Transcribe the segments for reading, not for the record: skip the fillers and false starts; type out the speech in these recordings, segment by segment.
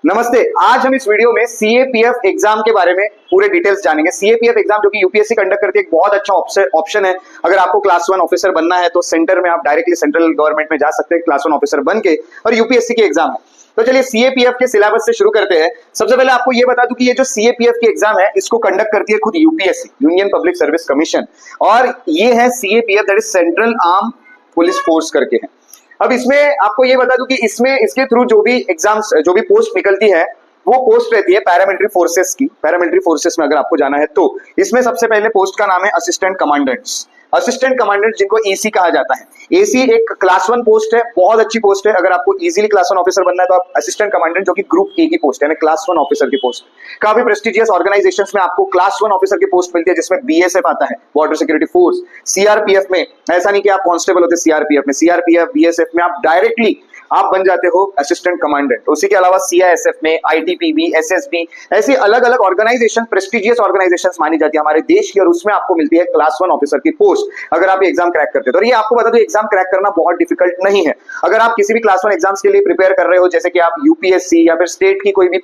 नमस्ते। आज हम इस वीडियो में सीएपीएफ एग्जाम के बारे में पूरे डिटेल्स जानेंगे। सीएपीएफ एग्जाम जो कि यूपीएससी कंडक्ट करती है, एक बहुत अच्छा ऑप्शन है। अगर आपको क्लास 1 ऑफिसर बनना है तो सेंटर में आप डायरेक्टली सेंट्रल गवर्नमेंट में जा सकते हैं क्लास 1 ऑफिसर बन के, और यूपीएससी की एग्जाम है। तो चलिए सीएपीएफ के सिलेबस से शुरू करते हैं। सबसे पहले आपको ये बता दूं कि ये जो सीएपीएफ की एग्जाम है इसको कंडक्ट करती है खुद UPSC, union public service commission, और ये है CAPF, that is central arm police force करके है। अब इसमें आपको ये बता दूं कि इसमें इसके थ्रू जो भी एग्जाम्स, जो भी पोस्ट निकलती है वो पोस्ट रहती है पैरामिलिट्री फोर्सेस की। पैरामिलिट्री फोर्सेस में अगर आपको जाना है तो इसमें सबसे पहले पोस्ट का नाम है असिस्टेंट कमांडेंट्स। असिस्टेंट कमांडेंट जिनको एसी कहा जाता है। एसी एक क्लास 1 पोस्ट है, बहुत अच्छी पोस्ट है। अगर आपको इजीली क्लास 1 ऑफिसर बनना है तो आप असिस्टेंट कमांडेंट, जो कि ग्रुप ए की पोस्ट है, क्लास 1 ऑफिसर की पोस्ट। काफी प्रेस्टिजियस ऑर्गेनाइजेशंस में आपको क्लास 1 ऑफिसर की पोस्ट मिलती है, जिसमें बीएसएफ आता है, बॉर्डर सिक्योरिटी फोर्स। सीआरपीएफ में ऐसा नहीं कि आप कांस्टेबल होते, सीआरपीएफ में, सीआरपीएफ बीएसएफ में आप डायरेक्टली आप बन जाते हो असिस्टेंट कमांडेंट। उसी के अलावा सीआईएसएफ में, आईटीबीपी, एसएसबी, ऐसी अलग अलग ऑर्गेनाइजेशन, प्रेस्टिजियस ऑर्गेनाइजेशंस मानी जाती है हमारे देश की, और उसमें आपको मिलती है क्लास 1 ऑफिसर की पोस्ट अगर आप एग्जाम क्रैक करते हो। और ये आपको बता दो, एग्जाम क्रैक करना बहुत डिफिकल्ट नहीं है। अगर आप किसी भी क्लास 1 एग्जाम्स के लिए प्रिपेयर कर रहे हो, जैसे कि आप यूपीएससी या फिर स्टेट की कोई भी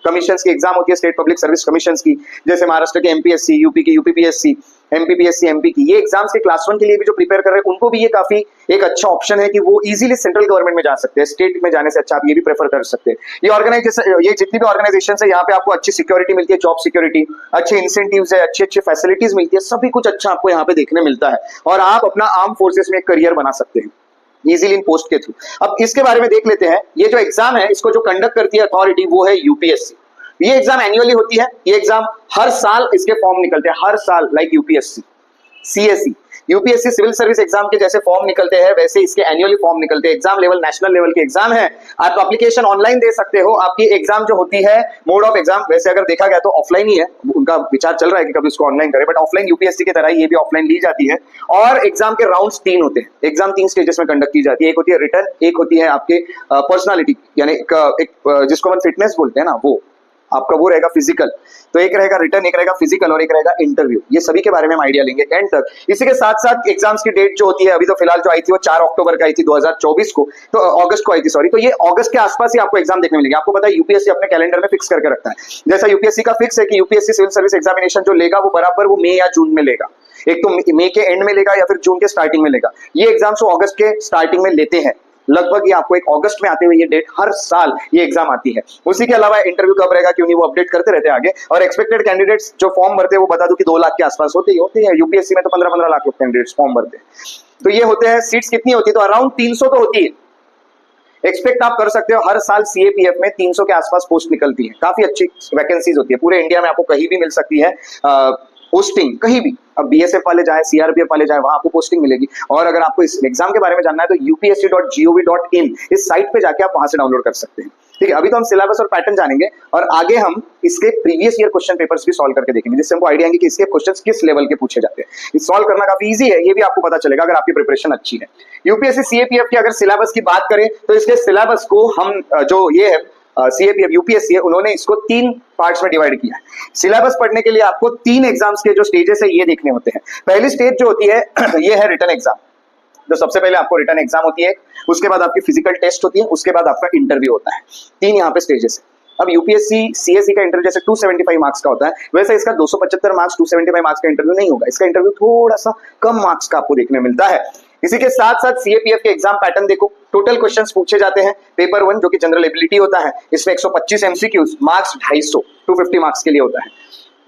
कमीशन की एग्जाम होती है, स्टेट पब्लिक सर्विस कमीशन की, जैसे महाराष्ट्र के एमपीएससी, यूपी के यूपीपीएससी, एमपीपीएससी, एमपी की, ये एग्जाम्स के क्लास 1 के लिए भी जो प्रिपेयर कर रहे हैं उनको भी ये काफी एक अच्छा ऑप्शन है कि वो इजीली सेंट्रल गवर्नमेंट में जा सकते हैं। स्टेट में जाने से अच्छा आप ये भी प्रेफर कर सकते हैं। ये ऑर्गेनाइजेशन, ये जितनी भी ऑर्गेनाइजेशन है, यहाँ पे आपको अच्छी सिक्योरिटी मिलती है, जॉब सिक्योरिटी, अच्छे इंसेंटिव्स है, अच्छी अच्छी फैसिलिटीज मिलती है, सभी कुछ अच्छा आपको यहाँ पे देखने मिलता है, और आप अपना आर्म फोर्सेस में एक करियर बना सकते हैं इजीली इन पोस्ट के थ्रू। अब इसके बारे में देख लेते हैं। ये जो एग्जाम है इसको जो कंडक्ट करती है अथॉरिटी वो है यूपीएससी। ये एग्जाम एनुअली होती है। ये एग्जाम हर साल इसके फॉर्म निकलते हैं, हर साल, like UPSC, CSE, UPSC civil service exam के जैसे फॉर्म निकलते हैं वैसे इसके एनुअली फॉर्म निकलते हैं। एग्जाम लेवल नेशनल लेवल के एग्जाम है। आप एप्लीकेशन ऑनलाइन दे सकते हो। आपकी एग्जाम जो होती है, मोड ऑफ एग्जाम वैसे अगर देखा गया तो ऑफलाइन ही है, उनका विचार चल रहा है कि कभी उसको ऑनलाइन करें, बट ऑफलाइन यूपीएससी की तरह ही ये भी ऑफलाइन ली जाती है। और एग्जाम के राउंड्स 3 होते हैं। एग्जाम 3 स्टेजेस में कंडक्ट की जाती है। एक होती है रिटर्न, एक होती है आपके पर्सनालिटी, यानी एक जिसको हम फिटनेस बोलते हैं ना, वो आपका वो रहेगा फिजिकल। तो एक रहेगा रिटर्न, एक रहेगा फिजिकल, और एक रहेगा इंटरव्यू। ये सभी के बारे में हम आइडिया लेंगे एंड तक। इसी के साथ साथ एग्जाम्स की डेट जो होती है, अभी तो फिलहाल जो आई थी वो 4 अक्टूबर का आई थी 2024 को, तो अगस्त को आई थी, सॉरी। तो ये अगस्त के आसपास ही आपको एग्जाम देखने मिलेंगे। आपको पता है यूपीएससी अपने कैलेंडर में फिक्स करके रखता है। जैसा यूपीएससी का फिक्स है कि यूपीएससी सिविल सर्विस एग्जामिनेशन जो लेगा वो बराबर वो मई या जून में लेगा। एक तो मई के एंड में लेगा या फिर जून के स्टार्टिंग में लेगा। ये एग्जाम्स वो अगस्त के स्टार्टिंग में लेते हैं लगभग। ये आपको एक अगस्त में आते हुए ये डेट हर साल ये एग्जाम आती है। उसी के अलावा इंटरव्यू कब रहेगा क्यों नहीं, वो अपडेट करते रहते हैं आगे। और एक्सपेक्टेड कैंडिडेट्स जो फॉर्म भरते हैं वो बता दूं कि 2 लाख के आसपास होते हैं। यूपीएससी में तो 15-15 लाख लोग कैंडिडेट्स फॉर्म भरते हैं। तो ये होते हैं। सीट्स कितनी होती है? तो अराउंड 300 तो होती है। एक्सपेक्ट आप कर सकते हो हर साल सीएपीएफ में 300 के आसपास पोस्ट निकलती है। काफी अच्छी वैकेंसीज होती है। पूरे इंडिया में आपको कहीं भी मिल सकती है पोस्टिंग, कहीं भी। अब बीएसएफ वाले जाए, सीआरपीएफ वाले जाए, वहां आपको पोस्टिंग मिलेगी। और अगर आपको इस एग्जाम के बारे में जानना है तो upsc.gov.in इस साइट पे जाके आप वहां से डाउनलोड कर सकते हैं। ठीक है, अभी तो हम सिलेबस और पैटर्न जानेंगे, और आगे हम इसके प्रीवियस ईयर क्वेश्चन पेपर्स भी सॉल्व करके देखेंगे, जिससे हमको आइडिया आएंगे कि इसके क्वेश्चंस किस लेवल के पूछे जाते हैं। ये सॉल्व करना काफी इजी है, ये भी आपको पता चलेगा अगर आपकी प्रिपरेशन अच्छी है। यूपीएससी सीएपीएफ की अगर सिलेबस की बात करें तो इसके सिलेबस को हम जो ये है सीएपीएफ यूपीएससी है, उन्होंने इसको 3 पार्ट्स में डिवाइड किया है। सिलेबस पढ़ने के लिए आपको 3 एग्जाम्स के जो स्टेजेस है ये देखने होते हैं। पहली स्टेज जो होती है ये है रिटन एग्जाम। तो सबसे पहले आपको रिटन एग्जाम होती है, उसके बाद आपकी फिजिकल टेस्ट होती है, उसके बाद आपका इंटरव्यू होता है। 3 यहाँ पे स्टेजेस है। अब यूपीएससी सीएससी का इंटरव्यू जैसे 275 मार्क्स का होता है, वैसे इसका 275 मार्क्स 275 मार्क्स का इंटरव्यू नहीं होगा। इसका इंटरव्यू थोड़ा सा कम मार्क्स का आपको देखने मिलता है। इसी के साथ साथ सीएपीएफ के एग्जाम पैटर्न देखो। टोटल क्वेश्चंस पूछे जाते हैं। पेपर 1 जो कि जनरल एबिलिटी होता है, इसमें 125 एमसीक्यूज, मार्क्स 250 मार्क्स के लिए होता है।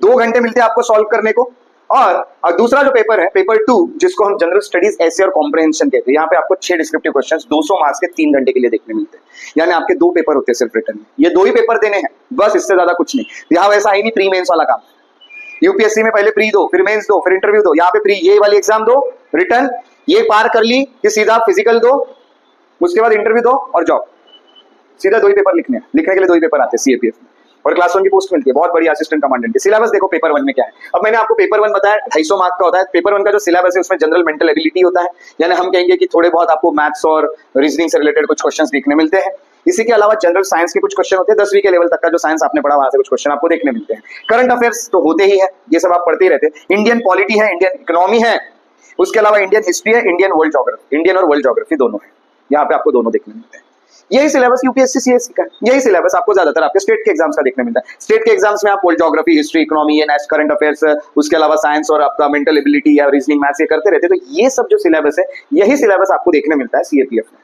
2 घंटे मिलते हैं आपको सॉल्व करने को। और दूसरा जो पेपर है, पेपर 2, जिसको हम जनरल स्टडीज ऐसे और कॉम्प्रहेंशन कहते हैं, यहाँ पे आपको 6 डिस्क्रिप्टिव क्वेश्चंस 200 मार्क्स के 3 घंटे के लिए देखने मिलते हैं। यानी आपके 2 पेपर होते हैं सिर्फ रिटर्न में। ये 2 ही पेपर देने हैं बस, इससे ज्यादा कुछ नहीं। यहाँ वैसा ही नहीं प्री मेंस वाला काम। यूपीएससी में पहले प्री दो, फिर मेंस दो, फिर इंटरव्यू दो। यहाँ पे प्री ये वाली एग्जाम दो, रिटर्न ये पार कर ली कि सीधा फिजिकल दो, उसके बाद इंटरव्यू दो और जॉब। सीधा 2 ही पेपर लिखने के लिए 2 ही पेपर आते हैं सीएपीएफ में। और क्लास 1 की पोस्ट मिलती है, बहुत बड़ी असिस्टेंट कमांडेंट की। सिलेबस देखो पेपर 1 में क्या है। अब मैंने आपको पेपर 1 बताया 250 मार्क का होता है। पेपर 1 का जो सिलेबस है उसमें जनरल मेंटल एबिलिटी होता है, यानी हम कहेंगे कि थोड़े बहुत आपको मैथ्स और रीजनिंग से रिलेटेड कुछ क्वेश्चंस देखने मिलते हैं। इसी के अलावा जनरल साइंस के कुछ क्वेश्चन होते हैं, 10वीं के लेवल तक का जो साइंस आपने पढ़ा वहां से कुछ क्वेश्चन आपको देखने मिलते हैं। करंट अफेयर्स तो होते ही है, ये सब आप पढ़ते ही रहते हैं। इंडियन पॉलिटी है, इंडियन इकोनॉमी है, उसके अलावा इंडियन हिस्ट्री है, इंडियन वर्ल्ड ज्योग्राफी, इंडियन और वर्ल्ड ज्योग्राफी दोनों है। यहाँ पे आपको दोनों देखने मिलते हैं। यही सिलेबस यूपीएससी सीएससी का, यही सिलेबस आपको ज्यादातर आपके स्टेट के एग्जाम्स का देखने मिलता है। स्टेट के एग्जाम्स में आप ज्योग्राफी, हिस्ट्री, इकोनॉमी, ये नेशनल करंट अफेयर्स, उसके अलावा साइंस और आपका मेंटल एबिलिटी या रीजनिंग, मैथ्स ये करते रहते हैं। तो ये सब जो सिलेबस है, यही सिलेबस आपको देखने मिलता है सीएपीएफ में।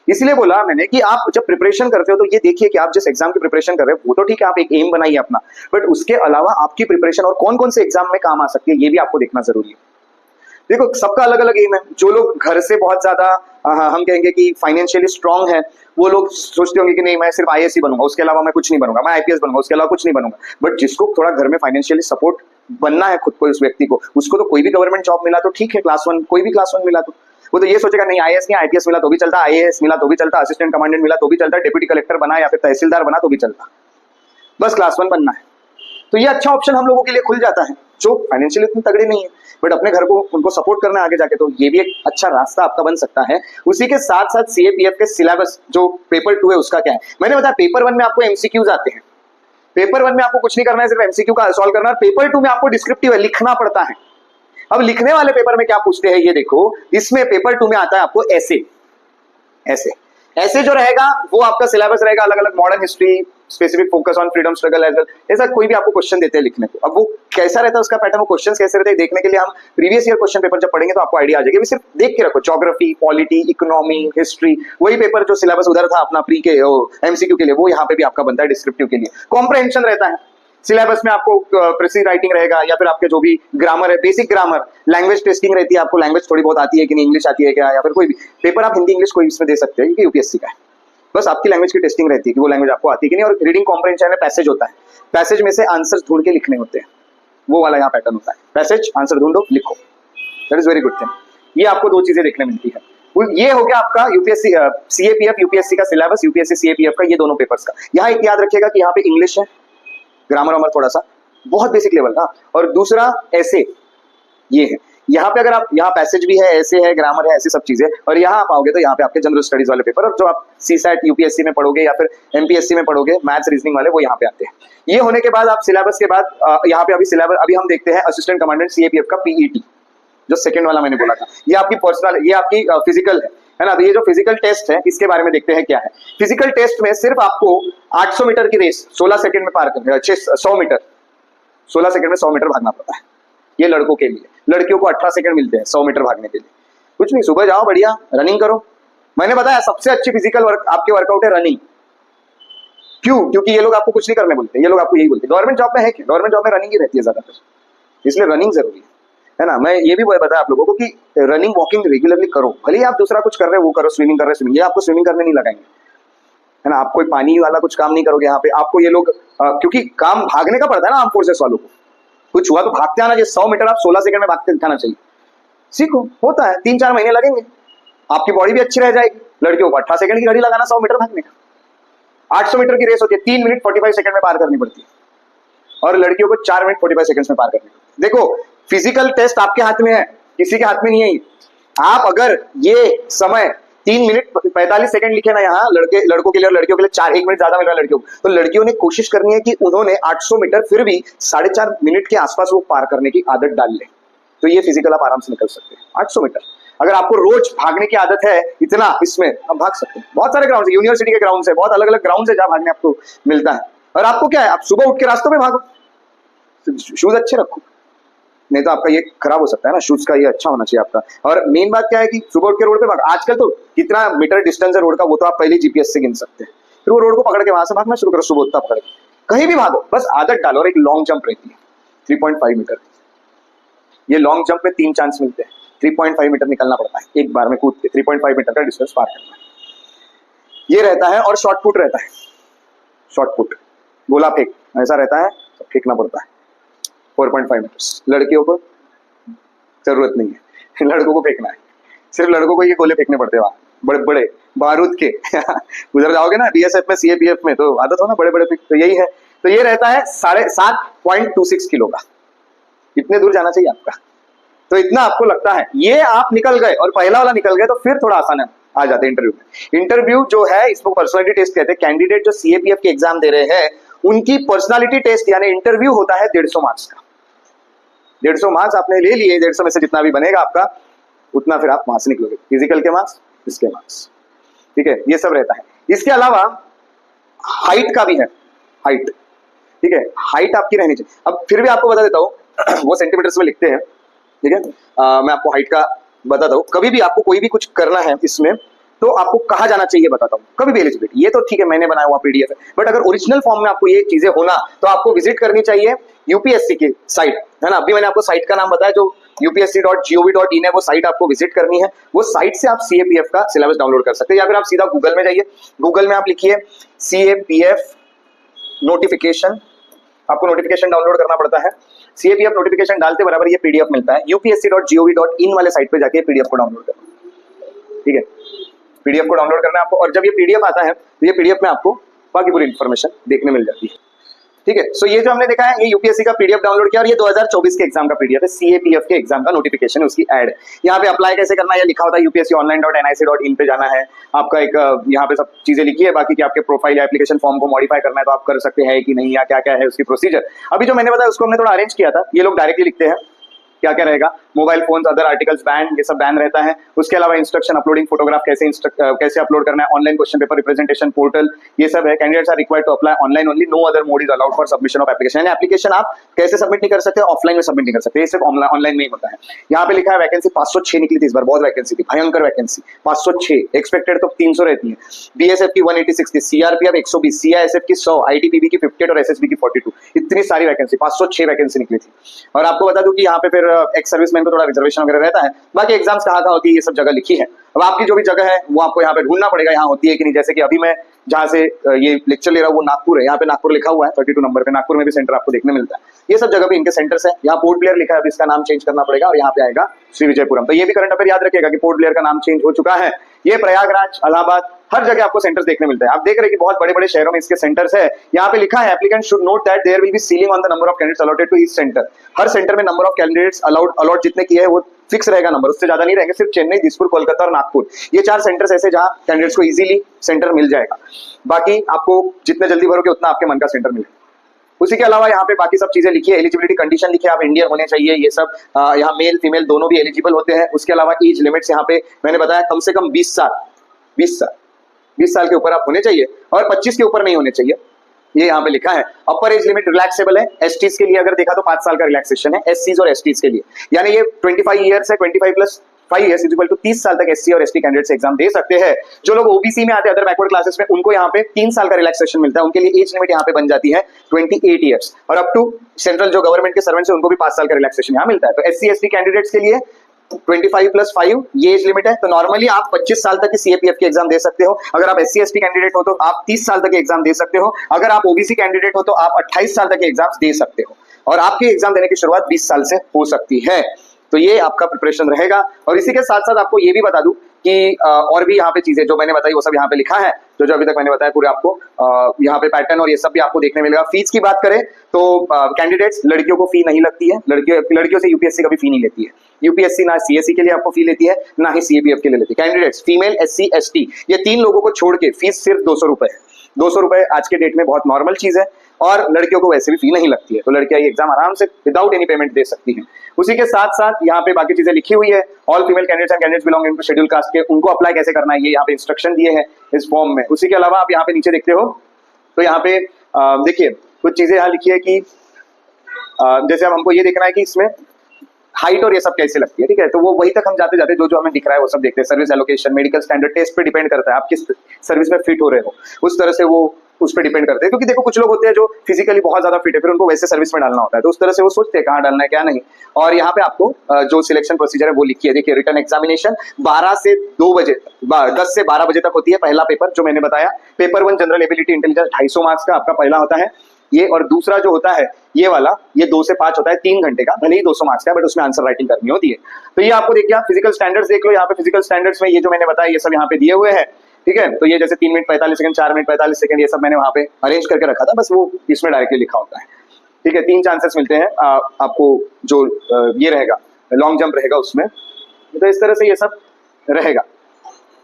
इसलिए बोला मैंने कि आप जब प्रिपरेशन करते हो तो ये देखिए कि आप जिस एग्जाम की प्रिपरेशन कर रहे हो वो तो ठीक है, आप एक एम बनाइए अपना, बट उसके अलावा आपकी प्रिपरेशन और कौन कौन से एग्जाम में काम आ सकती है ये भी आपको देखना जरूरी है। देखो सबका अलग अलग एम है। जो लोग घर से बहुत ज्यादा हम कहेंगे कि फाइनेंशियली स्ट्रांग है, वो लोग सोचते होंगे कि नहीं मैं सिर्फ आईएएस ही बनूंगा, उसके अलावा मैं कुछ नहीं बनूंगा, मैं आईपीएस बनूंगा, उसके अलावा कुछ नहीं बनूंगा। बट जिसको थोड़ा घर में फाइनेंशियली सपोर्ट बनना है खुद को, उस व्यक्ति को, उसको तो कोई भी गवर्नमेंट जॉब मिला तो ठीक है, क्लास 1 कोई भी क्लास 1 मिला तो वो तो ये सोचेगा नहीं आईएएस नहीं, आईपीएस मिला तो भी चलता, आईएएस मिला तो भी चलता, असिस्टेंट कमांडेंट मिला तो भी चलता, डिप्टी कलेक्टर बना या फिर तहसीलदार बना तो भी चलता, बस क्लास 1 बनना है। तो ये अच्छा ऑप्शन हम लोगों के लिए खुल जाता है जो फाइनेंशियली इतने तगड़े नहीं है, बट अपने घर को उनको सपोर्ट करना आगे जाके, तो ये भी एक अच्छा रास्ता आपका बन सकता है। उसी के साथ साथ सीएपीएफ के सिलेबस जो पेपर 2 है उसका क्या है, मैंने बताया पेपर 1 में आपको एमसीक्यूज आते हैं, पेपर 1 में आपको कुछ नहीं करना है, सिर्फ एमसीक्यू का सॉल्व करना है। पेपर 2 में आपको डिस्क्रिप्टिव है, लिखना पड़ता है। अब लिखने वाले पेपर में क्या पूछते हैं ये देखो, इसमें पेपर 2 में आता है आपको ऐसे ऐसे ऐसे जो रहेगा वो आपका सिलेबस रहेगा अलग अलग, modern history, specific focus on freedom struggle as well, ऐसा कोई भी आपको क्वेश्चन देते हैं लिखने को। अब वो कैसा रहता है उसका पैटर्न, वो क्वेश्चन कैसे रहते हैं देखने के लिए हम प्रीवियस ईयर क्वेश्चन पेपर जब पढ़ेंगे तो आपको आइडिया आ जाएगा। सिर्फ देख के रखो, ज्योग्राफी, पॉलिटी, इकोनॉमी, हिस्ट्री, वही पेपर जो सिलेबस उधर था अपना प्री के एमसीक्यू के लिए, वो यहाँ पे भी आपका बनता है डिस्क्रिप्टिव के लिए। कॉम्प्रहेंशन रहता है सिलेबस में, आपको प्रिसाइज राइटिंग रहेगा या फिर आपके जो भी ग्रामर है, बेसिक ग्रामर, लैंग्वेज टेस्टिंग रहती है, आपको लैंग्वेज थोड़ी बहुत आती है कि नहीं, इंग्लिश आती है क्या, या फिर कोई भी पेपर आप हिंदी इंग्लिश कोई इसमें दे सकते हैं क्योंकि यूपीएससी का है। बस आपकी लैंग्वेज की टेस्टिंग रहती है कि वो लैंग्वेज आपको आती है कि नहीं। और रीडिंग कॉम्प्रहेंशन में पैसेज होता है, पैसेज में से आंसर्स ढूंढ के लिखने होते हैं, वो वाला यहाँ पैटर्न होता है, पैसेज आंसर ढूंढो लिखो, that is very good thing. ये आपको 2 चीजें देखने मिलती है। ये हो गया आपका यूपीएससी सीएपीएफ यूपीएससी का सिलेबस, यूपीएससी सीएपीएफ का ये दोनों पेपर्स का। यहाँ एक याद रखिएगा कि यहाँ पे इंग्लिश है, ग्रामर वमर थोड़ा सा बहुत बेसिक लेवल का, और दूसरा ऐसे ये है। यहाँ पे अगर आप, यहाँ पैसेज भी है, ऐसे है, ग्रामर है, ऐसी सब चीजें, और यहाँ आप आओगे तो यहाँ पे आपके जनरल स्टडीज वाले पेपर, और जो आप सीसैट यूपीएससी में पढ़ोगे या फिर एमपीएससी में पढ़ोगे मैथ्स रीजनिंग वाले, वो यहाँ पे आते हैं। ये होने के बाद आप सिलेबस के बाद यहाँ पे अभी सिलेबस अभी हम देखते हैं असिस्टेंट कमांडेंट सीएपीएफ का पीईटी, जो सेकंड वाला मैंने बोला था। ये आपकी पर्सनल, ये आपकी फिजिकल है ना। तो ये जो फिजिकल टेस्ट है इसके बारे में देखते हैं क्या है। फिजिकल टेस्ट में सिर्फ आपको 800 मीटर की रेस 16 सेकंड में पार करना है, 100 मीटर 16 सेकंड में 100 मीटर भागना पड़ता है, ये लड़कों के लिए। लड़कियों को 18 सेकंड मिलते हैं 100 मीटर भागने के लिए। कुछ नहीं, सुबह जाओ बढ़िया रनिंग करो। मैंने बताया सबसे अच्छी फिजिकल आपके वर्कआउट है रनिंग। क्यों? क्योंकि ये लोग आपको कुछ नहीं करने बोलते, ये लोग आपको यही बोलते हैं। गवर्नमेंट जॉब में है क्या? गवर्नमेंट जॉब में रनिंग ही रहती है ज्यादातर, इसलिए रनिंग जरूरी है ना। मैं ये भी बताया आप लोगों को कि रनिंग वॉकिंग रेगुलरली करो, भले ही आप दूसरा कुछ कर रहे हो वो करो, स्विमिंग कर रहे हो स्विमिंग, ये आपको स्विमिंग करने नहीं लगाएंगे है ना। आप कोई पानी वाला कुछ काम नहीं करोगे यहाँ पे, आपको ये लोग क्योंकि काम भागने का पड़ता है ना आर्म फोर्सेस वालों को, कुछ हुआ तो भागते आना चाहिए। 100 मीटर आप 16 सेकंड में भागते दिखाना चाहिए, सीखो। होता है 3-4 महीने लगेंगे, आपकी बॉडी भी अच्छी रह जाएगी। लड़कियों को 18 सेकंड की घड़ी लगाना 100 मीटर भागने का। 800 मीटर की रेस होती है 3 मिनट 45 सेकंड में पार करनी पड़ती है, और लड़कियों को 4 मिनट 45 सेकंड में पार करनी पड़ती है। देखो फिजिकल टेस्ट आपके हाथ में है, किसी के हाथ में नहीं है। आप अगर ये समय 3 मिनट 45 सेकंड लिखे ना यहाँ लड़कों के लिए, और लड़कियों के लिए 1 मिनट ज्यादा मिल रहा है लड़कियों को, तो लड़कियों ने कोशिश करनी है कि उन्होंने 800 मीटर फिर भी 4.5 मिनट के आसपास वो पार करने की आदत डाल ले, तो ये फिजिकल आप आराम से निकल सकते हैं 800 मीटर। अगर आपको रोज भागने की आदत है इतना, इसमें आप भाग सकते हैं। बहुत सारे ग्राउंड है, यूनिवर्सिटी के ग्राउंड है, बहुत अलग अलग ग्राउंड है जहाँ भागने आपको मिलता है। और आपको क्या है, आप सुबह उठ के रास्तों में भागो, शूज अच्छे रखो, नहीं तो आपका ये खराब हो सकता है ना। शूज का ये अच्छा होना चाहिए आपका। और मेन बात क्या है कि सुबह उठ के रोड पे भाग, आजकल तो कितना मीटर डिस्टेंस है रोड का वो तो आप पहले जीपीएस से गिन सकते हैं। फिर वो रोड को पकड़ के वहां से भागना शुरू करो, सुबह उठता पकड़ के कहीं भी भागो, बस आदत डालो। और एक लॉन्ग जंप रहती है 3.5 मीटर, ये लॉन्ग जंप में 3 चांस मिलते हैं। 3.5 मीटर निकलना पड़ता है एक बार में कूद के, 3.5 मीटर का डिस्टेंस पार करना है ये रहता है। और शॉर्ट पुट रहता है, शॉर्ट पुट गोला फेंक ऐसा रहता है, तो फेंकना पड़ता है 4.5 मीटर। लड़कियों को जरूरत नहीं है, लड़कों को फेंकना है, सिर्फ लड़कों को ये गोले फेंकने पड़ते हैं वहां बड़े बड़े बारूद के उधर जाओगे ना बीएसएफ में सीएपीएफ में तो आदत हो ना बड़े बड़े फेंक, तो यही है। तो ये रहता है 7.26 किलो का, इतने दूर जाना चाहिए आपका, तो इतना आपको लगता है। ये आप निकल गए और पहला वाला निकल गए तो फिर थोड़ा आसान है, आ जाते हैं इंटरव्यू में। इंटरव्यू जो है इसको पर्सनालिटी टेस्ट कहते हैं। कैंडिडेट जो सीएपीएफ के एग्जाम दे रहे हैं उनकी पर्सनालिटी टेस्ट यानी इंटरव्यू होता है 150 मार्क्स का। 150 मार्क्स आपने ले लिए, 150 में से जितना भी बनेगा आपका उतना फिर आप वहां से निकलोगे। फिजिकल के मार्क्स, इसके मार्क्स, ठीक है, ये सब रहता है। इसके अलावा हाइट का भी है, हाइट, ठीक है, हाइट आपकी रहनी चाहिए। अब फिर भी आपको बता देता हूँ वो सेंटीमीटर्स में लिखते हैं, ठीक है। मैं आपको हाइट का बताता हूँ। कभी भी आपको कोई भी कुछ करना है इसमें तो आपको कहाँ जाना चाहिए बताता हूँ, कभी भी एलिजिबिलिटी, ये तो ठीक है मैंने बनाया हुआ पीडीएफ है, बट अगर ओरिजिनल फॉर्म में आपको ये चीजें होना तो आपको विजिट करनी चाहिए यूपीएससी की साइट, है ना। अभी मैंने आपको साइट का नाम बताया जो upsc.gov.in है, वो साइट आपको विजिट करनी है। वो साइट से आप सीएपीएफ का सिलेबस डाउनलोड कर सकते हैं, या फिर आप सीधा गूगल में जाइए, गूगल में आप लिखिए सीएपीएफ नोटिफिकेशन, आपको नोटिफिकेशन डाउनलोड करना पड़ता है। सीएपीएफ नोटिफिकेशन डालते बराबर ये पीडीएफ मिलता है, upsc.gov.in वाले साइट पे जाके पीडीएफ को डाउनलोड करना, ठीक है। पीडीएफ को डाउनलोड करना है आपको, और जब ये पीडीएफ आता है तो ये पीडीएफ में आपको बाकी पूरी इन्फॉर्मेशन देखने मिल जाती है, ठीक है। सो ये जो हमने देखा है ये यूपीएससी का पीडीएफ डाउनलोड किया, और ये 2024 के एग्जाम का पीडीएफ है, सीएपीएफ के एग्जाम का नोटिफिकेशन उसकी ऐड। यहाँ पे अप्लाई कैसे करना है ये लिखा होता है, upsconline.nic.in पे जाना है, आपका एक यहाँ पे सब चीजें लिखी है, बाकी कि आपके प्रोफाइल या एप्लीकेशन फॉर्म को मॉडिफाई करना है तो आप कर सकते हैं कि नहीं, या क्या क्या है उसकी प्रोसीजर। अभी जो मैंने बताया उसको हमने थोड़ा अरेंज किया था, ये लोग डायरेक्टली लिखते हैं क्या क्या रहेगा, mobile phone, other articles ban, ये सब बैन रहता है। उसके अलावा इंस्ट्रक्शन अपलोडिंग फोटोग्राफ कैसे अपलोड करना है, online question paper representation portal, ये सब है। Candidates are required to apply online only, no other mode is allowed for submission of application. यानी एप्लीकेशन आप कैसे सबमिट नहीं कर सकते, ऑफलाइन में सबमिट नहीं कर सकते, ये सिर्फ ऑनलाइन में ही होता है। यहाँ पे लिखा है वैकेंसी 506 निकली थी इस बार, बहुत वैकेंसी थी, भयंकर वैकेंसी 506, एक्सपेक्टेड तो 300 रहती है। बीएसएफ की 186 थी, सीआरपीएफ 120, सीआईएसएफ की 100, आईटीपीबी की 58 और एसएसबी की 42, इतनी सारी वैकेंसी, 506 वैकेंसी निकली थी। और आपको बता दूं कि यहाँ पे फिर एक्स सर्विसमैन को थोड़ा रिजर्वेशन वगैरह रहता है। बाकी एग्जाम्स कहाँ होती है ये सब जगह लिखी है। अब आपकी जो भी जगह है वो आपको यहाँ पे ढूंढना पड़ेगा, यहाँ होती है कि नहीं। जैसे कि अभी मैं जहाँ से ये लेक्चर ले रहा हूँ वो नागपुर है, यहाँ पे नागपुर लिखा हुआ है 32 नंबर पे, नागपुर में भी सेंटर आपको देखने मिलता है। ये सब जगह पे इनके सेंटर्स है। यहाँ पोर्ट ब्लेयर लिखा है, अब इसका नाम चेंज करना पड़ेगा और यहाँ पे आएगा श्री विजयपुरम। तो ये भी करंट अफेयर याद रखिएगा कि पोर्ट ब्लेयर का नाम चेंज हो चुका है। ये प्रयागराज, इलाहाबाद, हर जगह आपको सेंटर्स देखने मिलते हैं। आप देख रहे हैं कि बहुत बड़े बड़े शहरों में इसके सेंटर्स है। यहाँ पे लिखा है applicant should note that there will be ceiling on the number of candidates allotted to each centre. हर सेंटर में नंबर ऑफ कैंडिडेट्स अलॉट जितने किए हैं वो फिक्स रहेगा नंबर, उससे ज्यादा नहीं रहेंगे। सिर्फ चेन्नई, दिसपुर, कोलकाता और नागपुर, ये 4 सेंटर्स ऐसे जहां कैंडिडेट्स को इजीली सेंटर मिल जाएगा। बाकी आपको जितने जल्दी भरोगे उतना आपके मन का सेंटर मिलेगा। उसी के अलावा यहाँ पे बाकी सब चीजें लिखी है, एलिजिबिलिटी कंडीशन लिखी है, आप इंडियन होने चाहिए, ये सब यहाँ मेल फीमेल दोनों भी एलिजिबल होते हैं। उसके अलावा एज लिमिट्स यहाँ पे मैंने बताया कम से कम 20 साल के ऊपर आप होने चाहिए और 25 के ऊपर नहीं होने चाहिए, ये यहाँ पे लिखा है। अपर एज लिमिट रिलैक्सेबल है, एसटीज के लिए अगर देखा तो 5 साल का रिलैक्सेशन है, एससीज और एसटीज के लिए, यानी ये 25 ईयर्स है, 25 plus 5 years is equal to 30 साल तक एससी और एसटी कैंडिडेट्स एग्जाम दे सकते हैं। जो लोग ओबीसी में आते हैं, अदर बैकवर्ड क्लासेस में, उनको यहाँ पे 3 साल का रिलैक्सेशन मिलता है, उनके लिए एज लिमिट यहाँ पे बन जाती है 28 ईयर्स। और अप टू सेंट्रल जो गवर्नमेंट के सर्वेंट्स है उनको भी 5 साल का रिलैक्सेशन यहाँ मिलता है। तो एससी एसटी कैंडिडेट्स के लिए 25 प्लस 5 ये एज लिमिट है। तो नॉर्मली आप 25 साल तक की सीएपीएफ की एग्जाम दे सकते हो। अगर आप एससी एसटी कैंडिडेट हो तो आप 30 साल तक की एग्जाम दे सकते हो। अगर आप ओबीसी कैंडिडेट हो तो आप 28 साल तक की एग्जाम दे सकते हो, और आपकी एग्जाम देने की शुरुआत 20 साल से हो सकती है। तो ये आपका प्रिपरेशन रहेगा। और इसी के साथ साथ आपको ये भी बता दूं कि और भी यहाँ पे चीजें जो मैंने बताई वो सब यहाँ पे लिखा है, जो अभी तक मैंने बताया पूरे आपको यहाँ पे पैटर्न और ये सब भी आपको देखने मिलेगा। फीस की बात करें तो कैंडिडेट्स, लड़कियों को फी नहीं लगती है, लड़कियों से यूपीएससी कभी फी नहीं लेती है। यूपीएससी ना सीएससी के लिए आपको फी लेती है, ना ही सीएपीएफ के लिए लेती है। कैंडिडेट्स फीमेल, एससी, एसटी, ये 3 लोगों को छोड़ के फीस सिर्फ 200 रुपए है। 200 रुपए आज के डेट में बहुत नॉर्मल चीज है, और लड़कियों को वैसे भी फी नहीं लगती है, तो लड़कियां ये एग्जाम आराम से विदाउट एनी पेमेंट दे सकती हैं। उसी के साथ साथ यहाँ पे बाकी चीजें लिखी हुई है। All female candidates and candidates belonging to schedule caste के, उनको अप्लाई कैसे करना है ये यहाँ पे इंस्ट्रक्शन दिए हैं इस फॉर्म में। उसी के अलावा आप यहाँ पे नीचे देखते हो तो यहाँ पे देखिए कुछ चीजें यहाँ लिखी है कि जैसे अब हमको ये देखना है कि इसमें हाइट और ये सब कैसे लगती है, ठीक है। तो वो वही तक हम जाते जाते जो हमें दिख रहा है वो सब देखते हैं। Service allocation, medical standard, test पे डिपेंड करता है आप किस सर्विस में फिट हो रहे हो, उस तरह से वो उस पर डिपेंड करते हैं। क्योंकि देखो कुछ लोग होते हैं जो फिजिकली बहुत ज्यादा फिट है, फिर उनको वैसे सर्विस में डालना होता है, तो उस तरह से वो सोचते हैं कहाँ डालना है क्या नहीं। और यहाँ पे आपको जो सिलेक्शन प्रोसीजर है वो लिखी है। देखिए रिटर्न एग्जामिनेशन 12 से 2 बजे 10 से 12 बजे तक होती है। पहला पेपर जो मैंने बताया, paper 1 general ability intelligence 250 marks का आपका पहला होता है ये, और दूसरा जो होता है ये वाला, ये 2 से 5 होता है, 3 घंटे का, भले ही 200 मार्क्स का, बट उसमें आंसर राइटिंग करनी होती है। तो ये आपको देखिए, आप फिजिकल स्टैंडर्ड्स देख लो। यहाँ पे फिजिकल स्टैंडर्ड्स में ये जो मैंने बताया ये सब यहाँ पे दिए हुए हैं, ठीक है। तो ये जैसे 3 मिनट 45 सेकंड, 4 मिनट 45 सेकंड, ये सब मैंने वहाँ पे अरेंज करके रखा था, बस वो इसमें डायरेक्टली लिखा होता है, ठीक है। 3 चांसेस मिलते हैं आपको, जो ये रहेगा लॉन्ग जंप रहेगा उसमें, तो इस तरह से ये सब रहेगा।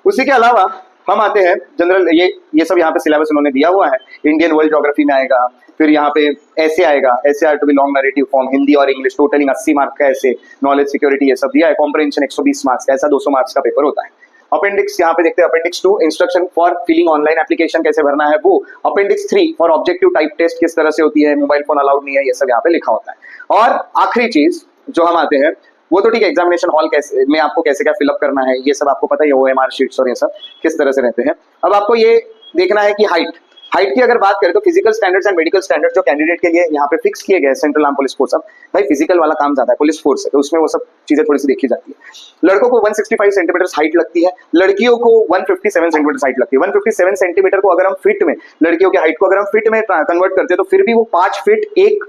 उसी के अलावा हम आते हैं जनरल, ये सब यहाँ पे सिलेबस उन्होंने दिया हुआ है। इंडियन वर्ल्ड ज्योग्राफी में आएगा, फिर यहाँ पे ऐसे आएगा, ऐसे are to be long narrative form, Hindi और इंग्लिश, टोटलिंग 80 मार्क्स का ऐसे, नॉलेज सिक्योरिटी ये सब दिया है। कॉम्प्रिहेंशन 120 मार्क्स का, ऐसा 200 मार्क्स का पेपर होता है। अपेंडिक्स यहाँ पे देखते हैं, appendix 2 instruction for filling online application कैसे भरना है वो, appendix 3 for objective type test किस तरह से होती है, मोबाइल फोन अलाउड नहीं है, ये सब यहाँ पे लिखा होता है। और आखिरी चीज जो हम आते हैं वो तो ठीक है, एग्जामिनेशन हॉल कैसे में आपको कैसे क्या फिलअप करना है ये सब आपको पता ही है, OMR शीट्स और ये सब किस तरह से रहते हैं। अब आपको ये देखना है कि हाइट की अगर बात करें तो physical standards and medical standards जो कैंडिडेट के लिए यहाँ पे फिक्स किए गए सेंट्रल आर्म पुलिस फोर्स, अब भाई फिजिकल वाला काम ज्यादा है, पुलिस फोर्स है तो उसमें वो सब चीजें थोड़ी सी देखी जाती है। लड़कों को 165 सेंटीमीटर हाइट लगती है, लड़कियों को 157 सेंटीमीटर हाइट लगती है। 157 सेंटीमीटर को अगर हम फीट में, लड़कियों की हाइट को अगर हम फीट में कन्वर्ट करते हैं तो फिर भी वो 5 फीट 1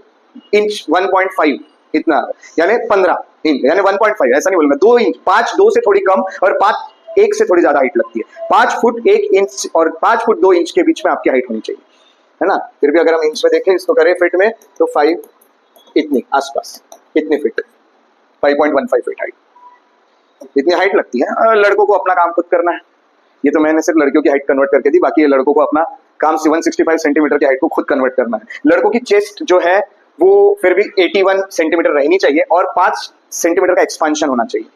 इंच 1.5 इतना, यानी 15 इंच, यानी 1.5, ऐसा नहीं बोलूंगा 2 इंच, 5 2 से थोड़ी कम और 5 1 से थोड़ी ज्यादा हाइट लगती है। 5 फुट 1 इंच और 5 फुट 2 इंच के बीच में आपकी हाइट होनी चाहिए, है ना। फिर भी अगर हम इंच में देखें, इसको करें फीट में तो 5 इतनी आसपास, इतनी फीट, 5.15 फीट हाइट, इतनी हाइट लगती है। लड़कों को अपना काम खुद करना है, ये तो मैंने सिर्फ लड़कियों की हाइट कन्वर्ट करके दी, बाकी ये लड़कों को अपना काम 165 सेंटीमीटर की हाइट को खुद कन्वर्ट करना है। लड़कों की चेस्ट जो है वो फिर भी 81 सेंटीमीटर रहनी चाहिए और 5 सेंटीमीटर का एक्सपांशन होना चाहिए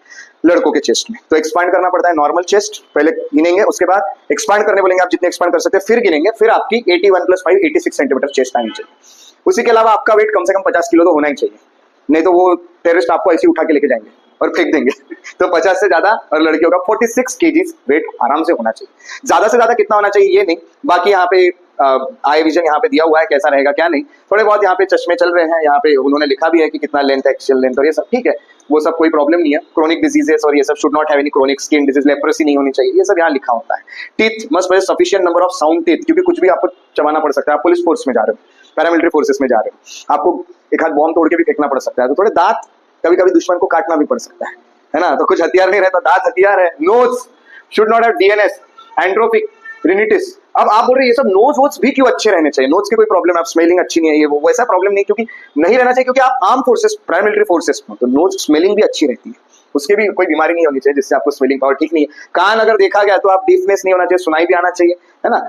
लड़कों के चेस्ट में। तो एक्सपांड करना पड़ता है नॉर्मल चेस्ट, पहले गिनेंगे, उसके बाद एक्सपांड करने बोलेंगे, आप जितने एक्सपांड कर सकते हैं फिर गिनेंगे, फिर आपकी 81 + 5 86 सेंटीमीटर चेस्ट आनी चाहिए। उसी के अलावा आपका वेट कम से कम 50 किलो तो होना ही चाहिए, नहीं तो वो टेररिस्ट आपको ऐसे उठा के लेके जाएंगे और फेंक देंगे। तो 50 से ज्यादा, और लड़कियों का 46 केजीज वेट आराम से होना चाहिए। ज्यादा से ज्यादा कितना होना चाहिए ये नहीं, बाकी यहाँ पे आई विजन यहाँ पे दिया हुआ है कैसा रहेगा क्या नहीं, थोड़े बहुत यहाँ पे चश्मे चल रहे हैं, यहाँ पे उन्होंने लिखा भी है कि कितना लेंथ, एक्सियल लेंथ और ये सब ठीक है, वो सब कोई प्रॉब्लम नहीं है। क्रोनिक डिजीजेस और ये सब should not have any chronic skin disease, leprosy नहीं होनी चाहिए, ये सब यहाँ लिखा होता है। Teeth must be sufficient number of sound teeth, क्योंकि कुछ भी आपको चबाना पड़ सकता है, आप पुलिस फोर्स में जा रहे हो, पैरामिलिट्री फोर्सेस में जा रहे हो, आपको एक हाथ बॉम्ब तोड़ के भी फेंकना पड़ सकता है, तो थोड़े दांत, कभी कभी दुश्मन को काटना भी पड़ सकता है ना, तो कुछ हथियार नहीं रहता, दांत हथियार है। Nose should not have DNS, entropic, rhinitis. अब आप बोल रहे हैं ये सब नोज वोज भी क्यों अच्छे रहने चाहिए, नोज की कोई प्रॉब्लम है, आप स्मेलिंग अच्छी नहीं है, ये वो वैसा प्रॉब्लम नहीं, क्योंकि नहीं रहना चाहिए, क्योंकि आप आर्म फोर्सेस, पैरामिलिट्री फोर्सेस में, तो नोज स्मेलिंग भी अच्छी रहती है, उसके भी कोई बीमारी नहीं होनी चाहिए जिससे आपको स्मेलिंग पावर ठीक नहीं है। कान अगर देखा गया तो आप डीफनेस नहीं होना चाहिए, सुनाई भी आना चाहिए, है ना।